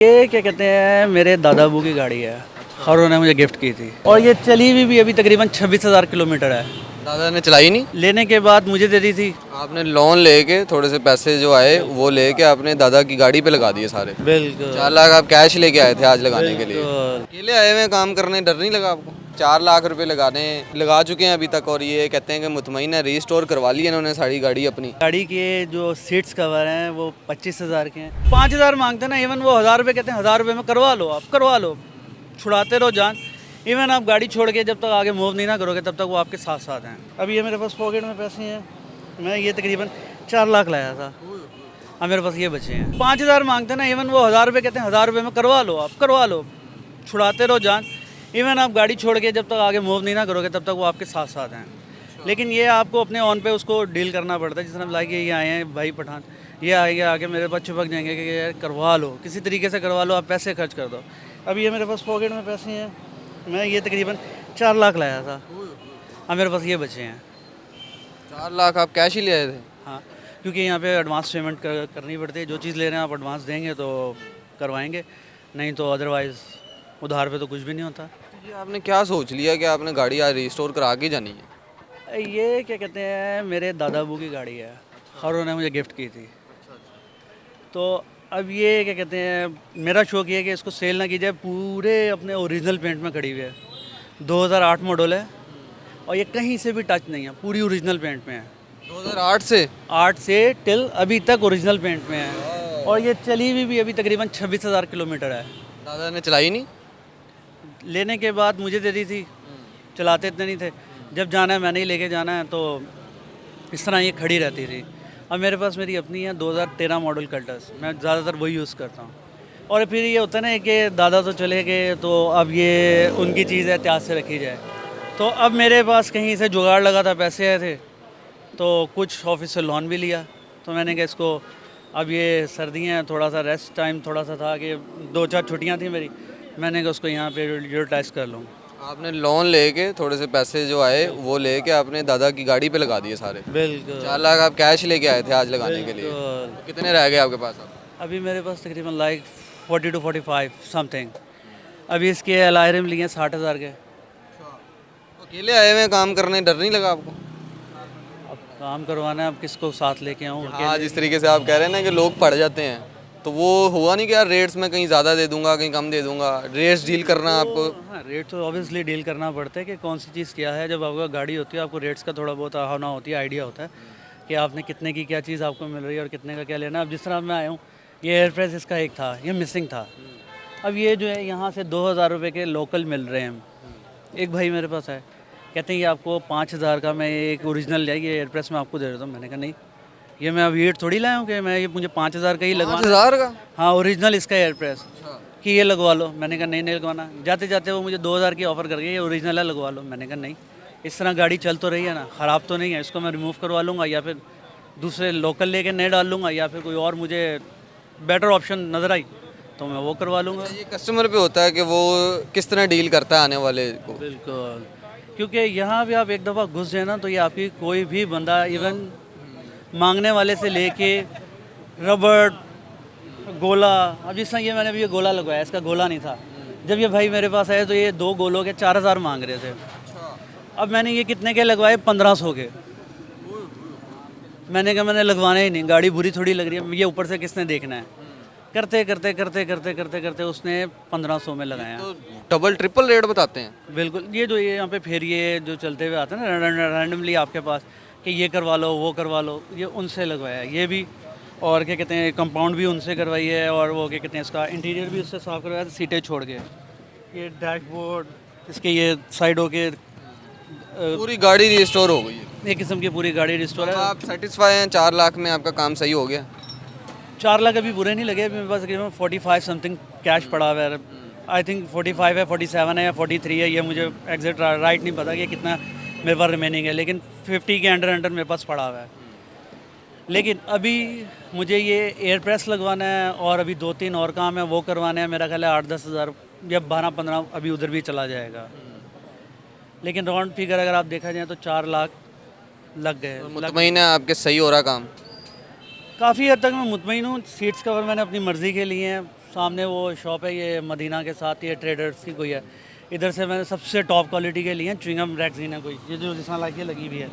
ये क्या कहते हैं, मेरे दादा अबू की गाड़ी है और उन्होंने मुझे गिफ्ट की थी और ये चली हुई भी अभी तकरीबन 26,000 किलोमीटर है। दादा ने चलाई नहीं? लेने के बाद मुझे दे दी थी। आपने लोन लेके थोड़े से पैसे जो आए वो लेके आपने दादा की गाड़ी पे लगा दिए सारे। बिल्कुल 4 लाख आप कैश लेके आए थे आज लगाने के लिए। बिल्कुल। अकेले आए हुए हैं काम करने, डर नहीं लगा आपको? 4 लाख रुपए लगा चुके हैं अभी तक और ये कहते हैं कि मुतमईन है, रीस्टोर करवा ली है इन्होंने सारी गाड़ी अपनी। गाड़ी के जो सीट्स कवर हैं वो 25,000 के हैं। 5,000 मांगते हैं ना, इवन वो 1,000 रुपये कहते हैं, 1,000 रुपये में करवा लो, आप करवा लो, छुड़ाते रहो जान। इवन आप गाड़ी छोड़ के जब तक आगे मूव नहीं ना करोगे तब तक वो आपके साथ साथ हैं। अभी ये मेरे पास पॉकेट में पैसे हैं, मैं ये तकरीबन 4 लाख लाया था, अब मेरे पास ये बचे हैं। 5,000 मांगते हैं ना, इवन वो 1,000 रुपये कहते हैं, 1,000 रुपये में करवा लो, आप करवा लो, छुड़ाते रहो जान। इवन आप गाड़ी छोड़ के जब तक आगे मूव नहीं ना करोगे तब तक वो आपके साथ साथ हैं। लेकिन ये आपको अपने ऑन पे उसको डील करना पड़ता है। जिस तरह लाइक ये आए हैं भाई पठान, ये आएंगे आके मेरे पास चिपक जाएंगे कि यार करवा लो, किसी तरीके से करवा लो, आप पैसे खर्च कर दो। अभी ये मेरे पास पॉकेट में पैसे हैं, मैं ये तकरीबन 4 लाख लाया था, अब मेरे पास ये बचे हैं। 4 लाख आप कैश ही ले आए थे? हाँ, क्योंकि यहाँ पे एडवांस पेमेंट करनी पड़ती है। जो चीज़ ले रहे हैं आप एडवांस देंगे तो करवाएंगे, नहीं तो अदरवाइज़ उधार पे तो कुछ भी नहीं होता। तो ये आपने क्या सोच लिया कि आपने गाड़ी आज रिस्टोर करा के जानी है? ये क्या कहते हैं, मेरे दादा अबू की गाड़ी है और उन्होंने मुझे गिफ्ट की थी। तो अब ये क्या कहते हैं, मेरा शौक ये है कि इसको सेल ना की जाए, पूरे अपने ओरिजिनल पेंट में खड़ी हुई है। 2008 मॉडल है और ये कहीं से भी टच नहीं है, पूरी ओरिजिनल पेंट में है। 2008 से? 8 से टिल अभी तक ओरिजिनल पेंट में है और ये चली हुई भी अभी तकरीबन 26,000 किलोमीटर है। दादा ने चलाई नहीं? लेने के बाद मुझे दे दी थी, चलाते इतने नहीं थे। जब जाना है मैंने ही लेके जाना है, तो इस तरह ये खड़ी रहती थी। अब मेरे पास मेरी अपनी है 2013 मॉडल कल्टस, मैं ज़्यादातर वही यूज़ करता हूँ। और फिर ये होता है ना कि दादा तो चले गए, तो अब ये उनकी चीज़ है, एहतियात से रखी जाए। तो अब मेरे पास कहीं से जुगाड़ लगा था, पैसे आए थे, तो कुछ ऑफिस से लोन भी लिया। तो मैंने कहा इसको, अब ये सर्दियाँ हैं, थोड़ा सा रेस्ट टाइम थोड़ा सा था कि 2-4 छुट्टियाँ थी मेरी, मैंने कहा उसको यहाँ पे यूटिलाइज़ कर लूँ। आपने लोन लेके थोड़े से पैसे जो आए वो लेके आपने दादा की गाड़ी पे लगा दिए सारे। बिल्कुल 4 लाख आप कैश लेके आए थे आज लगाने के लिए। बिल्कुल। तो कितने रह गए आपके पास अब? अभी मेरे पास तकरीबन लाइक 40 to 45 समथिंग। अभी इसके एलायरम लिए 60,000 के। तो अकेले आए हुए हैं काम करने, डर नहीं लगा आपको? अब काम करवाना है, अब किसको साथ लेके आऊँ हाँ, अकेले? जिस तरीके से आप कह रहे हैं ना कि लोग पड़ जाते हैं, तो वो हुआ नहीं कि यार रेट्स में कहीं ज़्यादा दे दूंगा कहीं कम दे दूंगा, रेट्स डील करना आपको। हाँ, रेट तो ऑब्वियसली डील करना पड़ता है कि कौन सी चीज़ क्या है। जब आपका गाड़ी होती है आपको रेट्स का थोड़ा बहुत होना होती है, आइडिया होता है कि आपने कितने की क्या चीज़ आपको मिल रही है और कितने का क्या लेना है। अब जिस तरह मैं आया हूँ, ये एयर प्रेस इसका एक था, ये मिसिंग था। अब ये जो है यहाँ से 2,000 रुपये के लोकल मिल रहे हैं। एक भाई मेरे पास है, कहते हैं ये आपको 5,000 का मैं एक ओरिजिनल है, ये एयर प्रेस में आपको दे देता हूँ। मैंने कहा नहीं, ये मैं अभी थोड़ी लाया हूँ कि मैं ये मुझे 5,000 का ही लगवाना। 5,000 का? हाँ, ओरिजिनल इसका एयर प्रेस कि ये लगवा लो। मैंने कहा नहीं नहीं लगवाना। जाते जाते वो मुझे 2,000 की ऑफ़र करके ये ओरिजिनल है लगवा लो। मैंने कहा नहीं, इस तरह गाड़ी चल तो रही है ना, ख़राब तो नहीं है, इसको मैं रिमूव करवा लूँगा या फिर दूसरे लोकल लेके नए डाल लूँगा, या फिर कोई और मुझे बेटर ऑप्शन नज़र आई तो मैं वो करवा लूँगा। ये कस्टमर पे होता है कि वो किस तरह डील करता है आने वाले को। बिल्कुल, क्योंकि यहाँ भी आप एक दफ़ा घुस जाए ना तो ये आपकी कोई भी बंदा, इवन मांगने वाले से लेके रबड़ गोला, अब जिस तरह ये मैंने अभी ये गोला लगवाया, इसका गोला नहीं था। जब ये भाई मेरे पास आए तो ये 2 गोलों के 4,000 मांग रहे थे। अब मैंने ये कितने के लगवाए, 1,500 के। मैंने कहा मैंने लगवाना ही नहीं, गाड़ी बुरी थोड़ी लग रही है, ये ऊपर से किसने देखना है। करते करते करते करते करते करते उसने 1,500 में लगाया। तो डबल ट्रिपल रेट बताते हैं। बिल्कुल, ये जो ये यहाँ पे फेरिए जो चलते हुए आते हैं ना रैंडमली आपके पास कि ये करवा लो वो करवा लो, ये उनसे लगवाया ये भी। और क्या कहते हैं, कंपाउंड भी उनसे करवाई है, और वो क्या कहते हैं इसका इंटीरियर भी उससे साफ़ करवाया, सीटें छोड़ के, ये डैशबोर्ड, इसके ये साइडों के पूरी गाड़ी रिस्टोर हो गई है। एक किस्म की पूरी गाड़ी रिस्टोर है। आप सेटिस्फाई हैं? 4 लाख में आपका काम सही हो गया? 4 लाख अभी बुरे नहीं लगे, अभी मेरे पास तकरीबन 45 समथिंग कैश पड़ा हुआ है। आई थिंक 45 है, 47 है या 43 है, ये मुझे एग्जैक्ट राइट नहीं पता कि कितना मेरे पास रिमेनिंग है, लेकिन 50 के अंडर मेरे पास पड़ा हुआ है। लेकिन अभी मुझे ये एयर प्रेस लगवाना है और अभी 2-3 और काम है वो करवाना है। मेरा ख्याल है 8-10 हज़ार या 12-15 अभी उधर भी चला जाएगा। लेकिन राउंड फिगर अगर आप देखा जाए तो 4 लाख लग गए। मुतमईन है आपके सही हो रहा काम? काफ़ी हद तक मैं मुतमईन हूँ। सीट्स कवर मैंने अपनी मर्ज़ी के लिए हैं, सामने वो शॉप है, ये मदीना के साथ ये ट्रेडर्स की कोई है। इधर से मैंने सबसे टॉप क्वालिटी के लिए हैं, च्युइंगम रैक्सीन है कोई, ये जो जिसमें लाके लगी हुई है,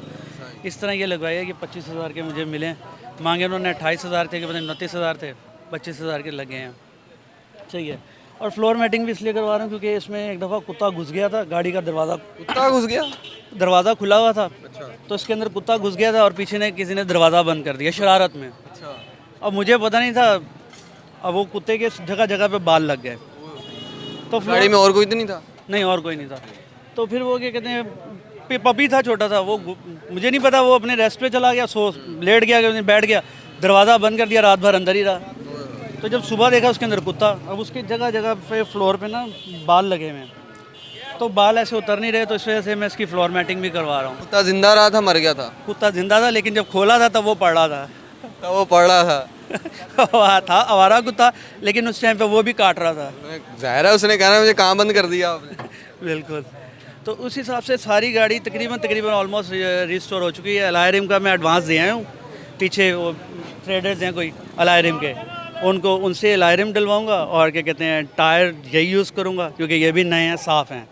इस तरह ये लगवाई है कि 25,000 के मुझे मिले। मांगे उन्होंने 28,000 थे, कि पता नहीं 29,000 थे, 25,000 के लगे हैं। सही है। और फ्लोर मैटिंग भी इसलिए करवा रहा हूँ क्योंकि इसमें एक दफ़ा कुत्ता घुस गया था, गाड़ी का कुत्ता घुस गया? दरवाज़ा खुला हुआ था, अच्छा तो इसके अंदर कुत्ता घुस गया था और पीछे ने किसी ने दरवाज़ा बंद कर दिया शरारत में। अच्छा। अब मुझे पता नहीं था, अब वो कुत्ते के जगह जगह पे बाल लग गए। तो गाड़ी में और कोई तो नहीं था? नहीं, और कोई नहीं था। तो फिर वो क्या कहते हैं, पपी था छोटा था, वो मुझे नहीं पता, वो अपने रेस्ट पे चला गया, सो लेट गया, बैठ गया, दरवाज़ा बंद कर दिया, रात भर अंदर ही रहा। तो जब सुबह देखा उसके अंदर कुत्ता, अब उसकी जगह जगह पे फ्लोर पे ना बाल लगे हुए हैं, तो बाल ऐसे उतर नहीं रहे, तो इस वजह से मैं इसकी फ्लोर मैटिंग भी करवा रहा हूँ। कुत्ता जिंदा रहा था, मर गया था? कुत्ता जिंदा था, लेकिन जब खोला था तब वो पड़ रहा था। तो वो पड़ रहा था? वहाँ था आवारा कुत्ता, लेकिन उस टाइम पे वो भी काट रहा था। ज़ाहिर है उसने कहना मुझे काम बंद कर दिया आपने। बिल्कुल। तो उस हिसाब से सारी गाड़ी तकरीबन ऑलमोस्ट रिस्टोर हो चुकी है। अलायरिम का मैं एडवांस दे आया हूँ, पीछे वो ट्रेडर्स हैं कोई अलायरिम के, उनको उनसे अलायरिम डलवाऊँगा, और क्या कहते हैं टायर यही यूज़ करूँगा क्योंकि ये भी नए हैं, साफ़ हैं।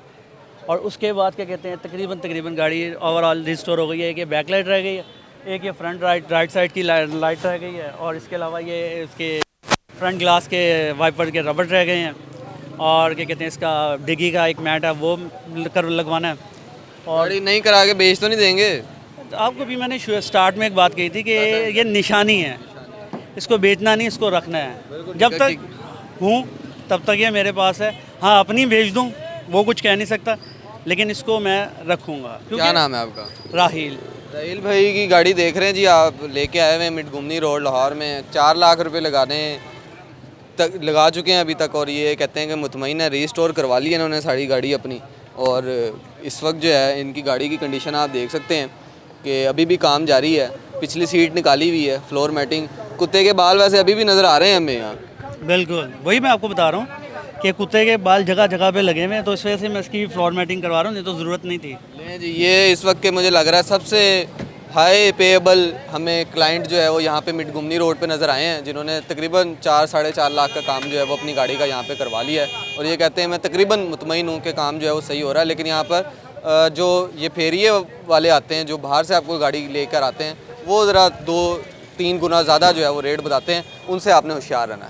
और उसके बाद क्या कहते हैं तकरीबन गाड़ी ओवरऑल रिस्टोर हो गई है। एक ये बैक लाइट रह गई है, एक ये फ्रंट राइट साइड की लाइट रह गई है, और इसके अलावा ये इसके फ्रंट ग्लास के वाइपर के रबड़ रह गए हैं, और क्या कहते हैं इसका डिग्गी का एक मैट है वो लगवाना है। और गाड़ी नहीं करा के बेच तो नहीं देंगे? आपको भी मैंने स्टार्ट में एक बात कही थी कि ये निशानी है, इसको बेचना नहीं, इसको रखना है। जब तक हूँ तब तक ये मेरे पास है। हाँ, अपनी बेच दूँ वो कुछ कह नहीं सकता, लेकिन इसको मैं रखूँगा। क्या नाम है आपका? राहील। राहील भाई की गाड़ी देख रहे हैं जी आप, लेके आए हुए हैं मिड घुमनी रोड लाहौर में। 4 लाख रुपए लगाने तक लगा चुके हैं अभी तक, और ये कहते हैं कि मुतमईन है, रीस्टोर करवा ली है इन्होंने सारी गाड़ी अपनी। और इस वक्त जो है इनकी गाड़ी की कंडीशन आप देख सकते हैं कि अभी भी काम जारी है। पिछली सीट निकाली हुई है, फ्लोर मैटिंग, कुत्ते के बाल वैसे अभी भी नज़र आ रहे हैं हमें यहाँ। बिल्कुल, वही मैं आपको बता रहा हूँ कि कुत्ते के बाल जगह जगह पे लगे हुए हैं, तो इस वजह से मैं इसकी फ्लोर मैटिंग करवा रहा हूँ, नहीं तो ज़रूरत नहीं थी। नहीं जी, ये इस वक्त के मुझे लग रहा है सबसे हाई पेएबल हमें क्लाइंट जो है वो यहाँ पे मिड घुमनी रोड पे नज़र आए हैं, जिन्होंने तकरीबन 4-4.5 लाख का काम जो है वो अपनी गाड़ी का यहाँ पे करवा लिया है। और ये कहते हैं मैं तकरीबन मुतमईन हूँ कि काम जो है वो सही हो रहा है। लेकिन यहाँ पर जो ये फेरिए वाले आते हैं, जो बाहर से आपको गाड़ी लेकर आते हैं, वो ज़रा 2-3 गुना ज़्यादा जो है वो रेट बताते हैं, उनसे आपने होशियार रहना है।